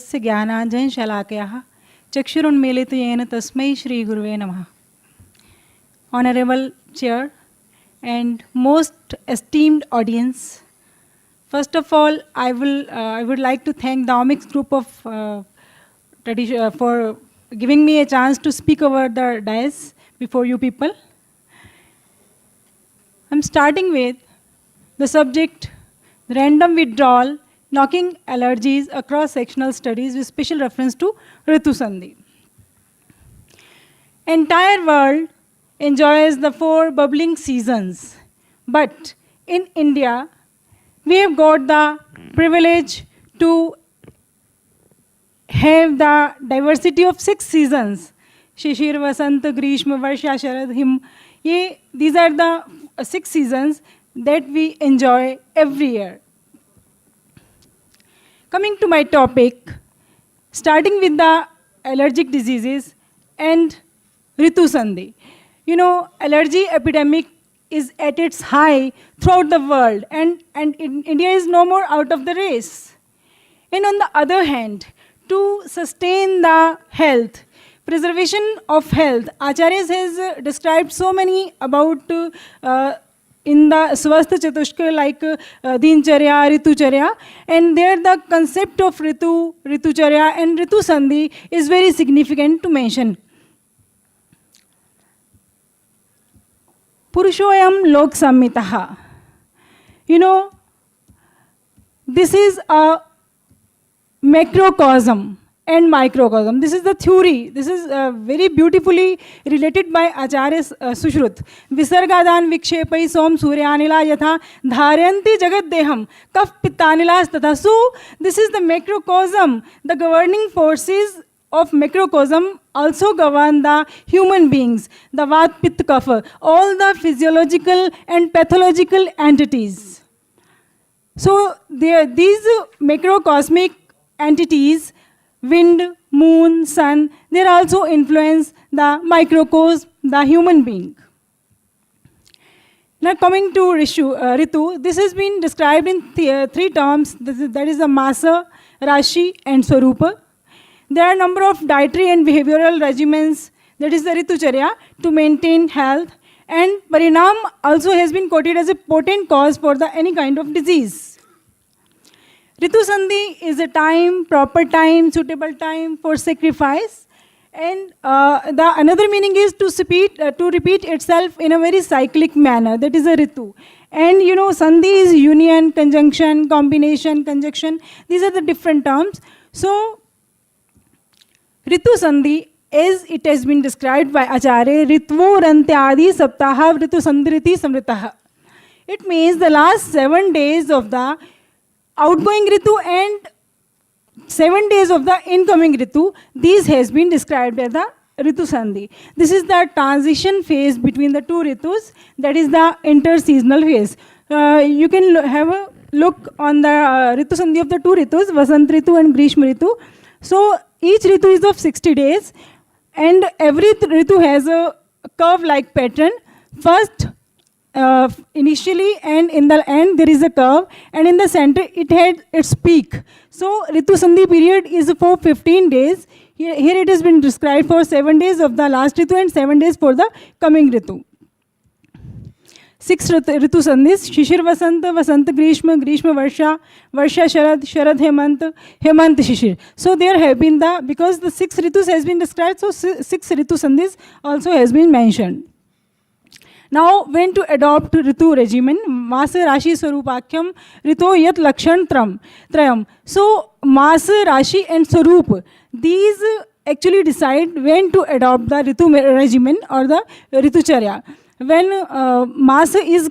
तस्य ज्ञानाञ्जनशलाकया चक्षुरुन्मीलितं तस्मै श्रीगुरुवे नमः. Honorable Chair and most esteemed audience, first of all, I would like to thank the Omics Group of for giving me a chance to speak over the dais before you people. I'm starting with the subject, random withdrawal, knocking allergies across sectional studies with special reference to Ritu Sandhi. Entire world enjoys the 4 bubbling seasons, but in India, we have got the privilege to have the diversity of 6 seasons. Shishir, Vasant, Grishma, Varsha, Sharad, Him. These are the 6 seasons that we enjoy every year. Coming to my topic, starting with the allergic diseases and Ritu Sandhi. You know, allergy epidemic is at its high throughout the world, and India is no more out of the race. And on the other hand, to sustain the health, preservation of health, Acharyas has described so many about in the Swasth Chatushka like Dincharya, Ritucharya, and there the concept of Ritu, Ritucharya and Ritu Sandhi is very significant to mention. Purushoyam Lok Samhitaha. You know, this is a macrocosm and microcosm. This is the theory. This is very beautifully related by Acharya Sushrut. Visargadan vikshepai som suryanila yatha dharyanti jagat deham kaf pittanilas tatha. So, this is the macrocosm. The governing forces of macrocosm also govern the human beings, the Vat, Pitta, Kapha, all the physiological and pathological entities. So these macrocosmic entities, wind, moon, sun, they also influence the microcosm, the human being. Now coming to Ritu, this has been described in 3 terms, that is the Masa, Rashi and Swarupa. There are a number of dietary and behavioral regimens, that is the Ritucharya, to maintain health, and Parinam also has been quoted as a potent cause for any kind of disease. Ritu Sandhi is a time, proper time, suitable time for sacrifice, and the another meaning is to repeat itself in a very cyclic manner, that is a Ritu. And you know, Sandhi is union, conjunction, combination, conjunction, these are the different terms. So, Ritu Sandhi, as it has been described by Acharya, Ritvo Rantyadi Saptaha Ritu Sandriti Samritaha. It means the last 7 days of the outgoing Ritu and 7 days of the incoming Ritu, these has been described as the Ritu Sandhi. This is the transition phase between the 2 Ritus, that is the interseasonal phase. You can have a look on the Ritu Sandhi of the 2 Ritus, Vasant Ritu and Grishma Ritu. So, each Ritu is of 60 days, and every Ritu has a curve-like pattern. First, initially and in the end there is a curve, and in the center it had its peak. So, Ritu Sandhi period is for 15 days. Here it has been described for 7 days of the last Ritu and 7 days for the coming Ritu. 6 Ritu Sandhis, Shishir Vasant, Vasant Grishma, Grishma Varsha, Varsha Sharad, Sharad Hemant, Hemant Shishir. So there have been because the 6 Ritus has been described, so 6 Ritu Sandhis also has been mentioned. Now when to adopt Ritu regimen, Masa Rashi Swarupakyam, Rito Yat Lakshan Trayam. So Masa, Rashi and Swarup, these actually decide when to adopt the Ritu regimen or the Ritucharya. When Masa is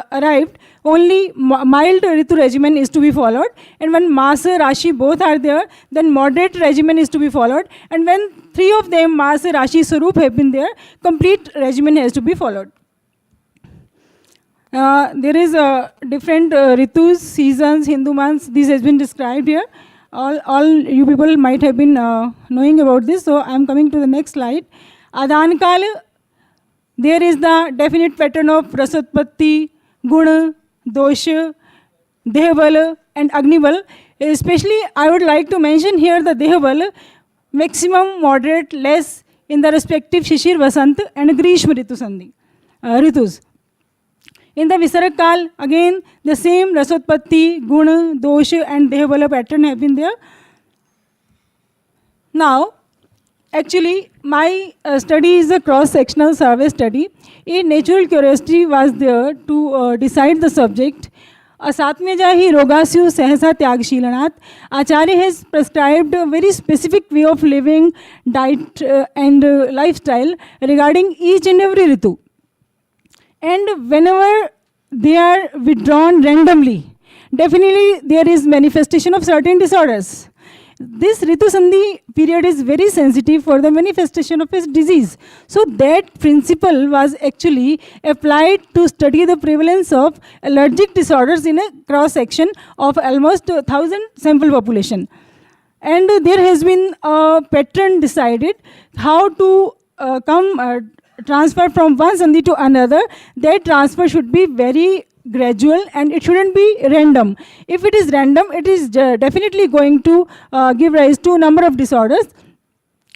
arrived, only mild Ritu regimen is to be followed, and when Masa, Rashi both are there, then moderate regimen is to be followed, and when 3 of them, Masa, Rashi, Swarup have been there, complete regimen has to be followed. There is different Ritus, seasons, Hindu months, this has been described here. All you people might have been knowing about this, so I am coming to the next slide. Adankal, there is the definite pattern of Rasatpatti, Guna, Dosha, Dehbal and Agnibal. Especially, I would like to mention here the Dehabal, maximum, moderate, less in the respective Shishir, Vasant and Grishma Ritus. In the Visarak Kal, again, the same Rasotpatti, Guna, Dosha and Dehabala pattern have been there. Now, actually, my study is a cross-sectional survey study. A natural curiosity was there to decide the subject. Asatmyajahi rogasyu sahasa tyagshilanath. Acharya has prescribed a very specific way of living, diet and lifestyle regarding each and every ritu. And whenever they are withdrawn randomly, definitely there is manifestation of certain disorders. This Ritu Sandhi period is very sensitive for the manifestation of his disease. So that principle was actually applied to study the prevalence of allergic disorders in a cross-section of almost 1,000 sample population. And there has been a pattern decided how to transfer from one Sandhi to another. That transfer should be very gradual and it shouldn't be random. If it is random, it is definitely going to give rise to a number of disorders.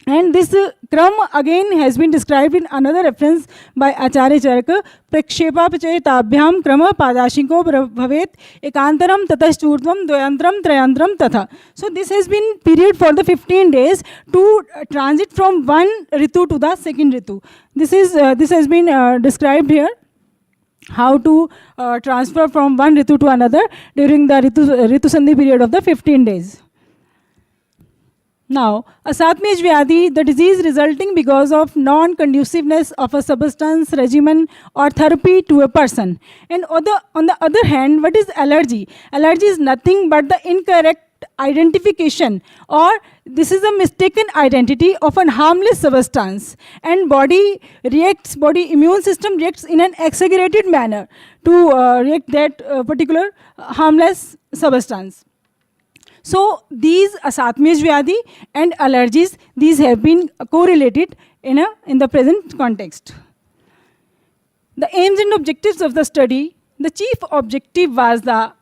And this kram again has been described in another reference by Acharya Charaka. Prakshepa pachetabhyam krama padashinko bhavet ekantaram tatashchurtvam dvayantram trayantram tatha. So this has been period for the 15 days to transit from one ritu to the second ritu. This has been described here. How to transfer from one ritu to another during the ritu sandhi period of the 15 days. Now, Asatmyaj Vyadhi, the disease resulting because of non-conduciveness of a substance, regimen or therapy to a person. And on the other hand, what is allergy? Allergy is nothing but the incorrect identification, or this is a mistaken identity of an harmless substance, and body immune system reacts in an exaggerated manner to react that particular harmless substance. So these Asatmyaj Vyadhi and allergies, these have been correlated in the present context. The aims and objectives of the study, the chief objective was that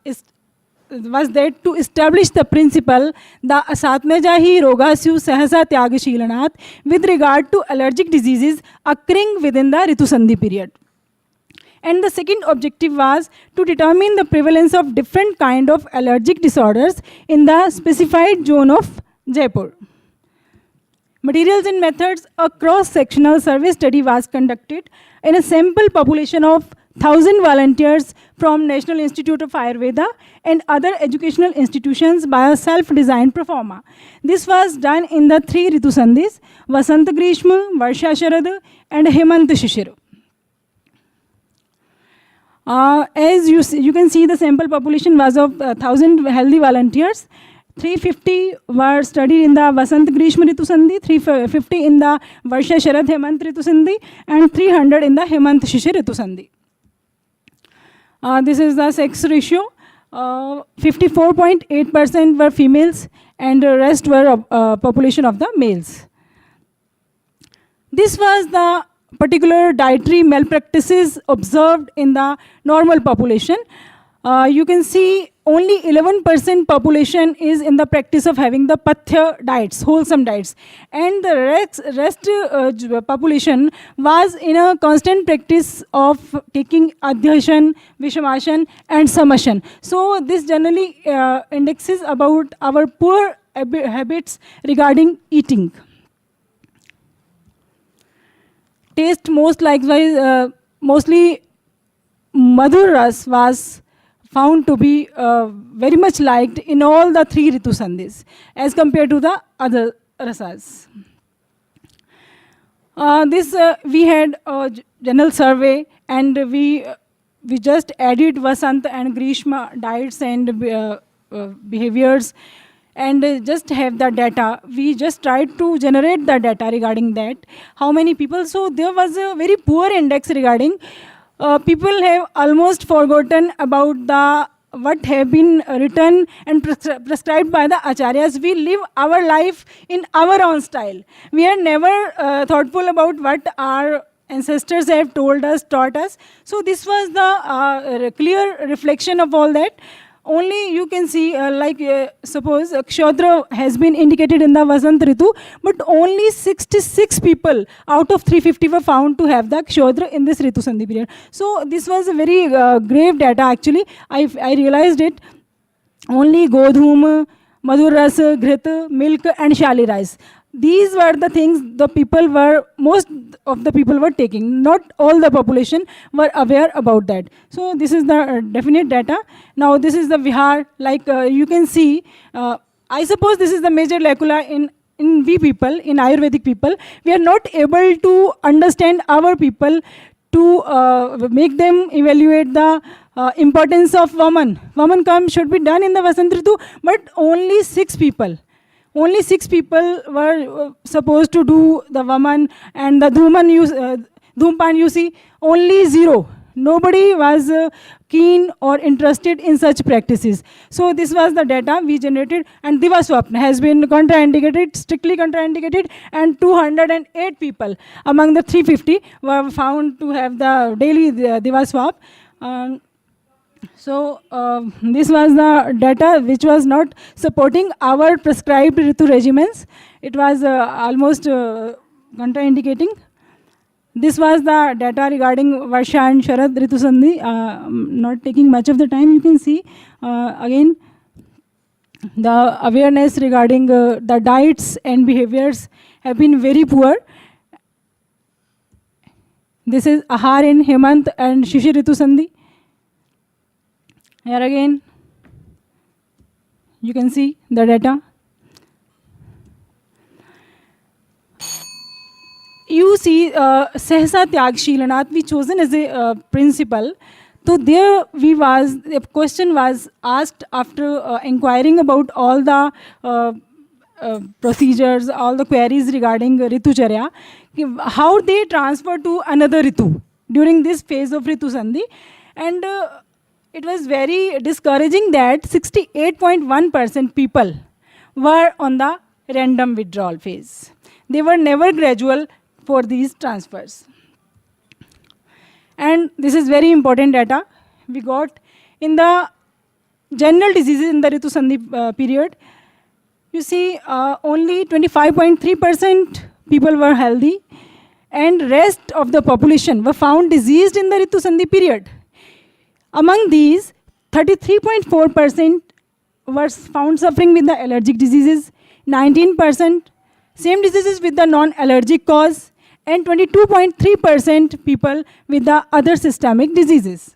to establish the principle, the Asatmyajahi rogasyu sahasa tyagashilanath, with regard to allergic diseases occurring within the Ritu Sandhi period. And the second objective was to determine the prevalence of different kind of allergic disorders in the specified zone of Jaipur. Materials and methods, a cross-sectional survey study was conducted in a sample population of 1,000 volunteers from National Institute of Ayurveda and other educational institutions by a self-designed pro forma. This was done in the 3 Ritu Sandhis, Vasant Grishma, Varsha Sharad and Hemant Shishir. As you can see, the sample population was of 1,000 healthy volunteers. 350 were studied in the Vasant Grishma Ritu Sandhi, 350 in the Varsha Sharad Hemant Ritu Sandhi, and 300 in the Hemant Shishir Ritu Sandhi. This is the sex ratio. 54.8% were females and the rest were population of the males. This was the particular dietary malpractices observed in the normal population. You can see only 11% population is in the practice of having the pathya diets, wholesome diets. And the rest population was in a constant practice of taking adhyashan, vishamashan and samashan. So this generally indexes about our poor habits regarding eating. Taste mostly Madhur Ras was found to be very much liked in all the 3 Ritu Sandhis as compared to the other rasas. We had a general survey and we just added Vasant and Grishma diets and behaviors and just have the data. We just tried to generate the data regarding that. How many people? So there was a very poor index regarding. People have almost forgotten about what have been written and prescribed by the acharyas. We live our life in our own style. We are never thoughtful about what our ancestors have taught us. So this was the clear reflection of all that. only you can see, suppose Kshodra has been indicated in the Vasant Ritu, but only 66 people out of 350 were found to have the Kshodra in this Ritu Sandhi period. So this was a very grave data actually. I realized it. Only Godhum, Madhur Ras, Ghrita, milk and Shali rice. These were the things most of the people were taking. Not all the population were aware about that. So this is the definite data. Now this is the Vihar, you can see, I suppose this is the major lacuna in we people, in Ayurvedic people. We are not able to understand our people to make them evaluate the importance of Vaman. Vaman Kam should be done in the Vasant Ritu, but only 6 people. Only 6 people were supposed to do the Vaman, and the Dhumpan you see, only 0. Nobody was keen or interested in such practices. So this was the data we generated, and Divaswapna has been contraindicated, strictly contraindicated, and 208 people among the 350 were found to have the daily Divaswap. So this was the data which was not supporting our prescribed Ritu regimens. It was almost contraindicating. This was the data regarding Varsha and Sharad Ritu Sandhi. Not taking much of the time, you can see again the awareness regarding the diets and behaviors have been very poor. This is Ahar in Hemant and Shishir Ritu Sandhi. Here again, you can see the data. You see, Sahsa Tyag Shilanath, we chosen as a principal. So there the question was asked after inquiring about all the procedures, all the queries regarding Ritucharya, how they transfer to another Ritu during this phase of Ritu Sandhi. And it was very discouraging that 68.1% people were on the random withdrawal phase. They were never gradual for these transfers. And this is very important data we got in the general diseases in the Ritu Sandhi period. You see, only 25.3% people were healthy, and rest of the population were found diseased in the Ritu Sandhi period. Among these, 33.4% were found suffering with the allergic diseases, 19% same diseases with the non-allergic cause, and 22.3% people with the other systemic diseases.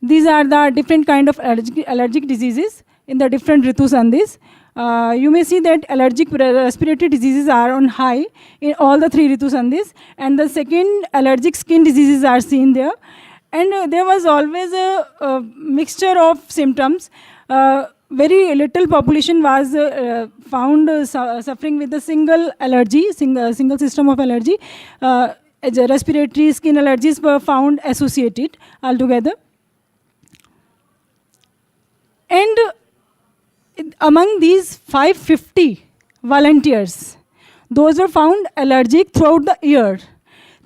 These are the different kind of allergic diseases in the different Ritu Sandhis. You may see that allergic respiratory diseases are on high in all the 3 Ritu Sandhis, and the second allergic skin diseases are seen there. And there was always a mixture of symptoms. Very little population was found suffering with a single allergy, single system of allergy. Respiratory skin allergies were found associated altogether. And among these 550 volunteers, those were found allergic throughout the year.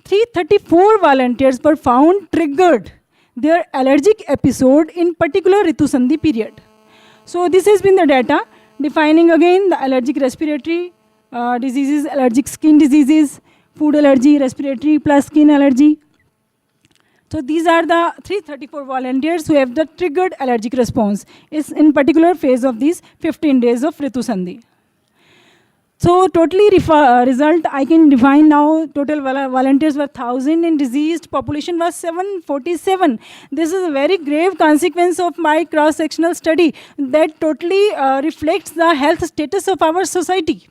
334 volunteers were found triggered their allergic episode in particular Ritu Sandhi period. So this has been the data defining again the allergic respiratory diseases, allergic skin diseases, food allergy, respiratory plus skin allergy. So these are the 334 volunteers who have the triggered allergic response is in particular phase of these 15 days of Ritu Sandhi. So totally result I can define now, total volunteers were 1,000 and diseased population was 747. This is a very grave consequence of my cross-sectional study that totally reflects the health status of our society.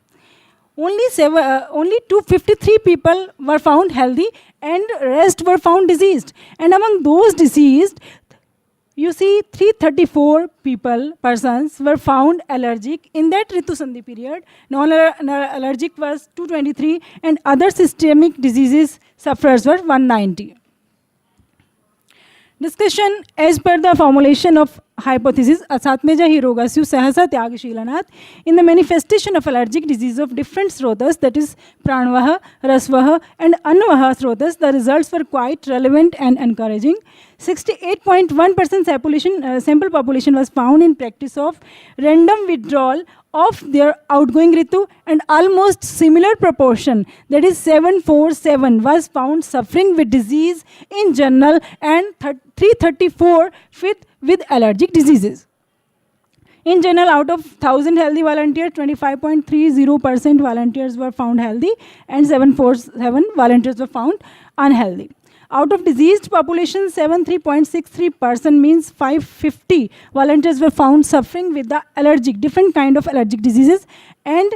Only 253 people were found healthy and rest were found diseased. And among those diseased, you see 334 persons were found allergic in that Ritu Sandhi period. Non-allergic was 223 and other systemic diseases sufferers were 190. Discussion as per the formulation of hypothesis asatmeja hi rogasyu sahasa tyagashilanath in the manifestation of allergic disease of different srotas, that is pranavaha, rasvaha and annavaha srotas. The results were quite relevant and encouraging. 68.1% sample population was found in practice of random withdrawal of their outgoing ritu, and almost similar proportion, that is 747, was found suffering with disease in general, and 334 with allergic diseases. In general, out of 1,000 healthy volunteers, 25.30% volunteers were found healthy and 747 volunteers were found unhealthy. Out of diseased population, 73.63% means 550 volunteers were found suffering with the different kind of allergic diseases, and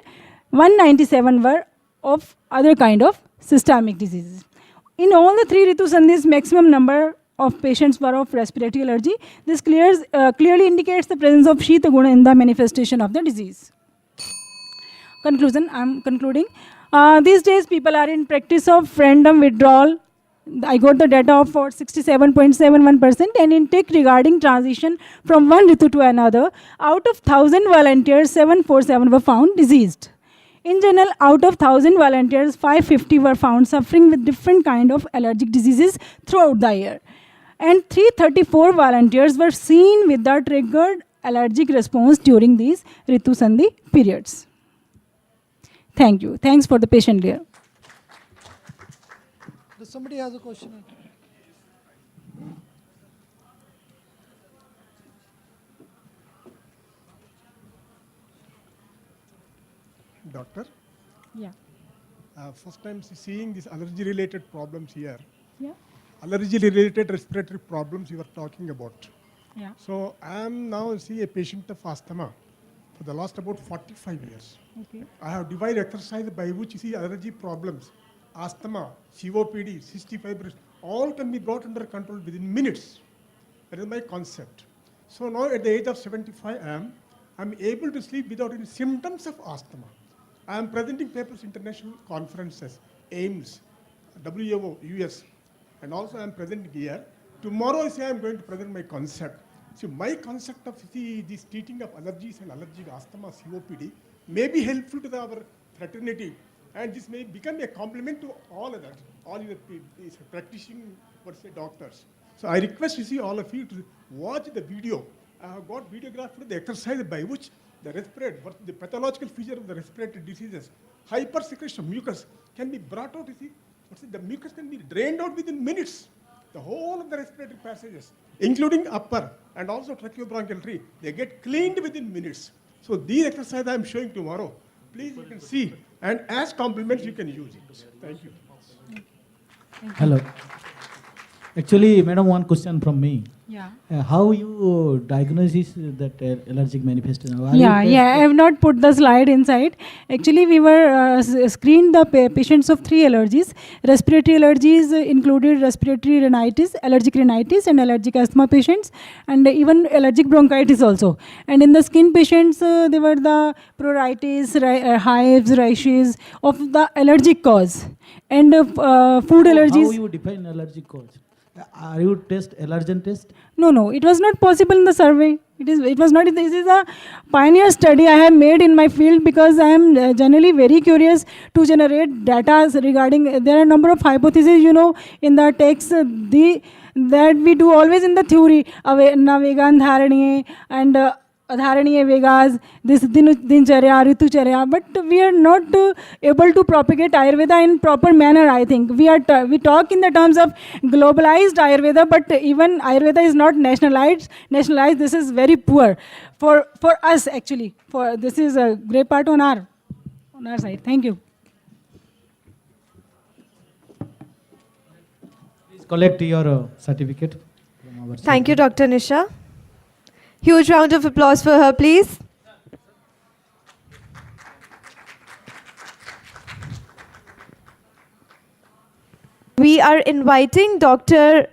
197 were of other kind of systemic diseases. In all the 3 Ritu Sandhis, maximum number of patients were of respiratory allergy. This clearly indicates the presence of Shita Guna in the manifestation of the disease. Conclusion, I am concluding. These days, people are in practice of random withdrawal. I got the data of for 67.71%, and intake regarding transition from one Ritu to another. Out of 1,000 volunteers, 747 were found diseased. In general, out of 1,000 volunteers, 550 were found suffering with different kind of allergic diseases throughout the year. And 334 volunteers were seen with the triggered allergic response during these Ritu Sandhi periods. Thank you. Thanks for the patient here. Does somebody has a question? Doctor, Yeah. first time seeing these allergy-related problems here. Yeah. Allergy-related respiratory problems you were talking about. Yeah. So I am now a patient of asthma for the last about 45 years. Okay. I have devised exercise by which you see allergy problems, asthma, COPD, cystic fibrosis, all can be brought under control within minutes. That is my concept. So now at the age of 75, I am able to sleep without any symptoms of asthma. I am presenting papers international conferences, AIMS, WHO, US, and also I am presenting here. Tomorrow I am going to present my concept. So my concept of this treating of allergies and allergic asthma, COPD, may be helpful to our fraternity, and this may become a complement to all others, all the practicing doctors. So I request all of you to watch the video. I have got videographed the exercise by which the the pathological feature of the respiratory diseases, hypersecretion of mucus can be brought out. The mucus can be drained out within minutes. The whole of the respiratory passages, including upper and also tracheobronchial tree, they get cleaned within minutes. So these exercises I am showing tomorrow. Please, you can see, and as complements you can use it. Thank you. Hello. Actually, madam, one question from me. Yeah. How you diagnose that allergic manifestation? I have not put the slide inside. Actually, we were screened the patients of 3 allergies. Respiratory allergies included respiratory rhinitis, allergic rhinitis, and allergic asthma patients, and even allergic bronchitis also. And in the skin patients, they were the pruritus, hives, rashes of the allergic cause. And food allergies. How you define allergic cause? Are you allergen test? No, it was not possible in the survey. It was not. This is a pioneer study I have made in my field because I am generally very curious to generate data regarding. There are a number of hypotheses, in the text that we do always in the theory. Vegan dharaniye and adharaniye vegas, this dincharya, ritucharya, but we are not able to propagate Ayurveda in proper manner, I think. We talk in the terms of globalized Ayurveda, but even Ayurveda is not nationalized. This is very poor for us, actually. This is a great part on our side. Thank you. Please collect your certificate from our Thank you, Dr. Nisha. Huge round of applause for her, please. We are inviting Dr.